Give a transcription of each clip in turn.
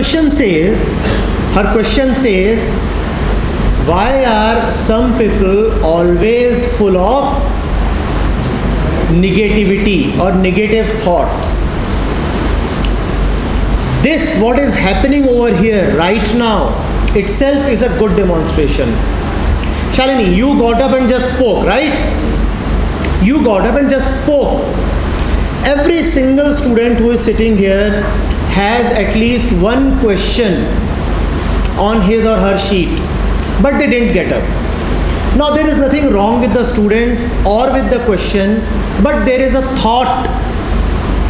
her question says, why are some people always full of negativity or negative thoughts? This, what is happening over here right now, itself is a good demonstration. Shalini, you got up and just spoke, right? You got up and just spoke. Every single student who is sitting here has at least one question on his or her sheet, but they didn't get up. Now there is nothing wrong with the students or with the question, but there is a thought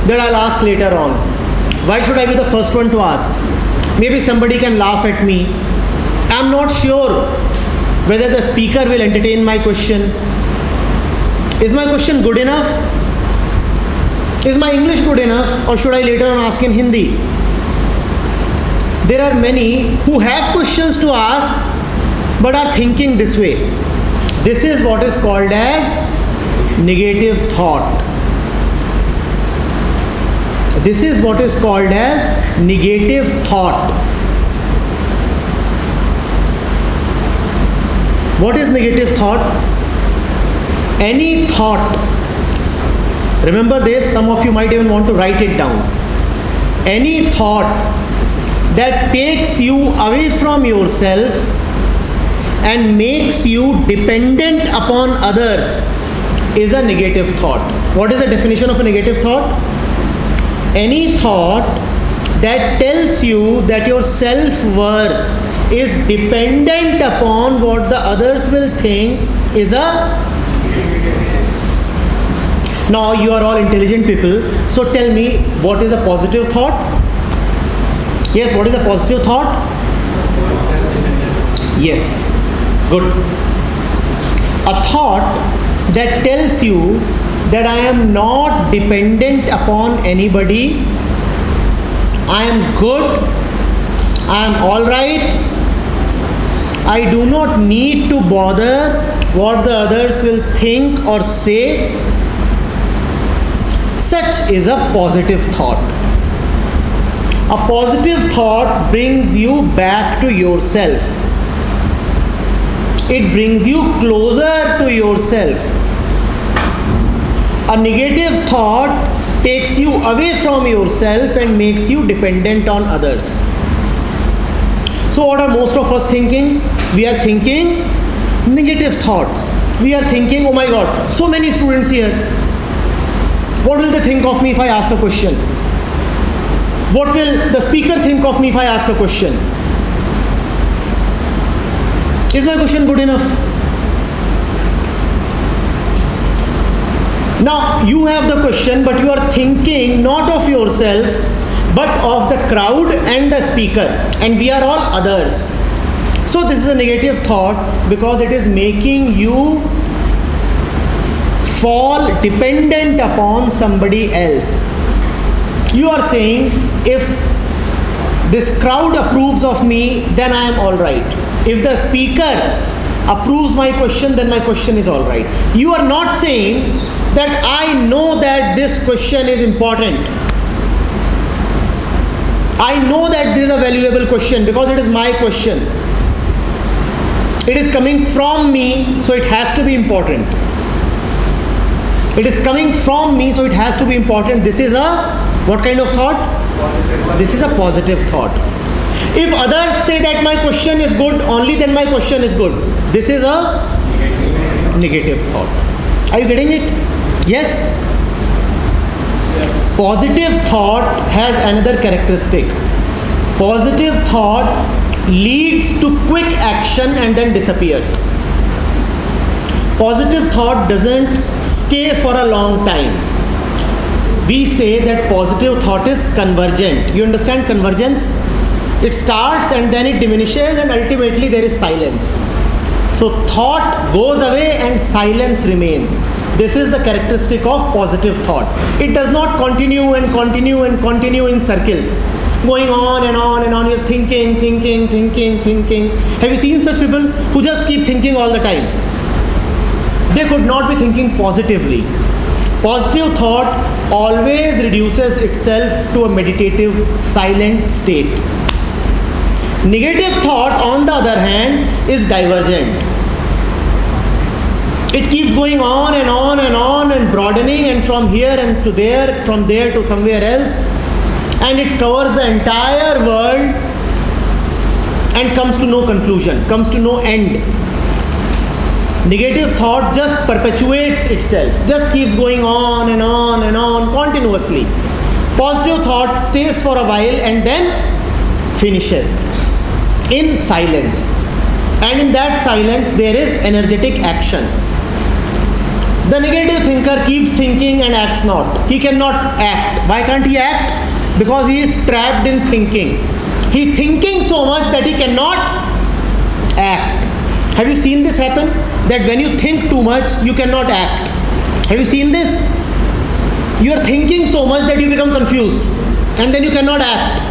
that I'll ask later on. Why should I be the first one to ask? Maybe somebody can laugh at me. I'm not sure whether the speaker will entertain my question. Is my question good enough? Is my English good enough, or should I later on ask in Hindi? There are many who have questions to ask but are thinking this way. This is what is called as negative thought. This is what is called as negative thought. What is negative thought? Any thought, remember this, some of you might even want to write it down. Any thought that takes you away from yourself and makes you dependent upon others is a negative thought. What is the definition of a negative thought? Any thought that tells you that your self-worth is dependent upon what the others will think is a... Now you are all intelligent people, so tell me, what is a positive thought? Yes, what is a positive thought? Yes, good. A thought that tells you that I am not dependent upon anybody, I am good, I am alright, I do not need to bother what the others will think or say. Such is a positive thought. A positive thought brings you back to yourself. It brings you closer to yourself. A negative thought takes you away from yourself and makes you dependent on others. So what are most of us thinking? We are thinking negative thoughts. We are thinking, oh my God, so many students here. What will they think of me if I ask a question? What will the speaker think of me if I ask a question? Is my question good enough? Now you have the question, but you are thinking not of yourself, but of the crowd and the speaker, and we are all others. So this is a negative thought because it is making you fall dependent upon somebody else. You are saying, if this crowd approves of me, then I am all right. If the speaker approves my question, then my question is all right. You are not saying that I know that this question is important. I know that this is a valuable question because it is my question. It is coming from me, so it has to be important. It is coming from me, so it has to be important. This is a, what kind of thought? Positive. This is a positive thought. If others say that my question is good, only then my question is good. This is a negative thought. Are you getting it? Yes? Positive thought has another characteristic. Positive thought leads to quick action and then disappears. Positive thought doesn't stay for a long time. We say that positive thought is convergent. You understand convergence? It starts and then it diminishes and ultimately there is silence. So thought goes away and silence remains. This is the characteristic of positive thought. It does not continue and continue and continue in circles, going on and on and on. You're thinking. Have you seen such people who just keep thinking all the time? They could not be thinking positively. Positive thought always reduces itself to a meditative, silent state. Negative thought, on the other hand, is divergent. It keeps going on and on and on and broadening, and from here and to there, from there to somewhere else, and it covers the entire world and comes to no conclusion, comes to no end. Negative thought just perpetuates itself, just keeps going on and on and on continuously. Positive thought stays for a while and then finishes in silence. And in that silence, there is energetic action. The negative thinker keeps thinking and acts not. He cannot act. Why can't he act? Because he is trapped in thinking. He is thinking so much that he cannot act. Have you seen this happen? That when you think too much, you cannot act. Have you seen this? You are thinking so much that you become confused and then you cannot act.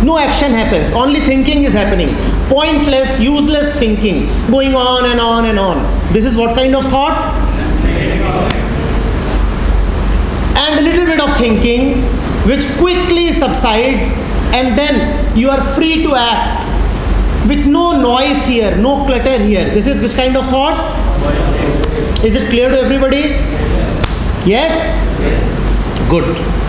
No action happens. Only thinking is happening. Pointless, useless thinking. Going on and on and on. This is what kind of thought? And a little bit of thinking which quickly subsides, and then you are free to act with no noise here, no clutter here. This is which kind of thought? Is it clear to everybody? Yes? Good.